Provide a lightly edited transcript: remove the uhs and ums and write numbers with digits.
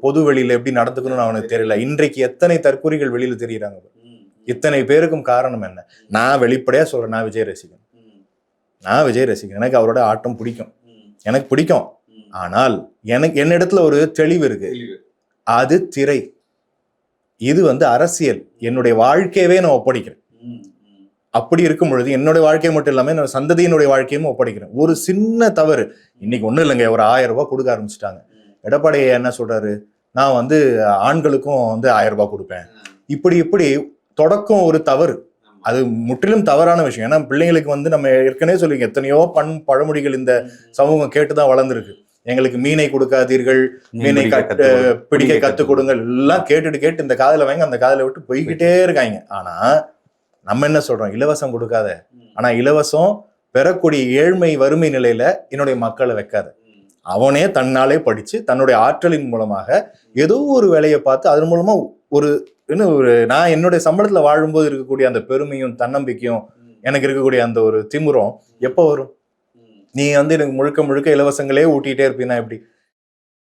பொது வெளியில எப்படி நடந்துக்கணும்னு அவனுக்கு தெரியல. இன்றைக்கு எத்தனை தற்கொலைகள் வெளியில தெரியுறாங்க. இத்தனை பேருக்கும் காரணம் என்ன? நான் வெளிப்படையா சொல்றேன், நான் விஜய் ரசிகன். எனக்கு அவரோட ஆட்டம் பிடிக்கும், எனக்கு பிடிக்கும். ஆனால் என்னிடத்துல ஒரு தெளிவு இருக்கு. அது திரை, இது அரசியல். என்னுடைய வாழ்க்கையவே நான் ஒப்படைக்கிறேன். அப்படி இருக்கும் பொழுது என்னுடைய வாழ்க்கை மட்டும் இல்லாம என்னோட சந்ததியினுடைய வாழ்க்கையும் ஒப்படைக்கிறேன். ஒரு சின்ன தவறு, இன்னைக்கு ஒண்ணும் இல்லைங்க, ஒரு 1000 ரூபாய் கொடுக்க ஆரம்பிச்சுட்டாங்க. எடப்பாடி என்ன சொல்றாரு, நான் ஆண்களுக்கும் 1000 ரூபாய் கொடுப்பேன். இப்படி தொடக்கம் ஒரு தவறு. அது முற்றிலும் தவறான விஷயம். ஏன்னா பிள்ளைங்களுக்கு நம்ம ஏற்கனவே சொல்லுவீங்க, எத்தனையோ பழமொழிகள் இந்த சமூகம் கேட்டுதான் வளர்ந்துருக்கு. எங்களுக்கு மீனை கொடுக்காதீர்கள், மீனை பிடிக்க கத்துக் கொடுங்கள், எல்லாம் கேட்டு இந்த காதல வாங்கி அந்த காதல விட்டு போய்கிட்டே இருக்காங்க. ஆனா நம்ம என்ன சொல்றோம், இலவசம் கொடுக்காத. ஆனா இலவசம் பெறக்கூடிய ஏழ்மை வறுமை நிலையில என்னுடைய மக்களை வைக்காத. அவனே தன்னாலே படிச்சு தன்னுடைய ஆற்றலின் மூலமாக ஏதோ ஒரு வேலையை பார்த்து அதன் மூலமா நான் என்னுடைய சம்பளத்துல வாழும்போது இருக்கக்கூடிய அந்த பெருமையும் தன்னம்பிக்கையும் எனக்கு இருக்கக்கூடிய அந்த ஒரு திமிரும் எப்போ வரும்? நீ எனக்கு முழுக்க இலவசங்களே ஊட்டிகிட்டே இருப்பீன்னா எப்படி?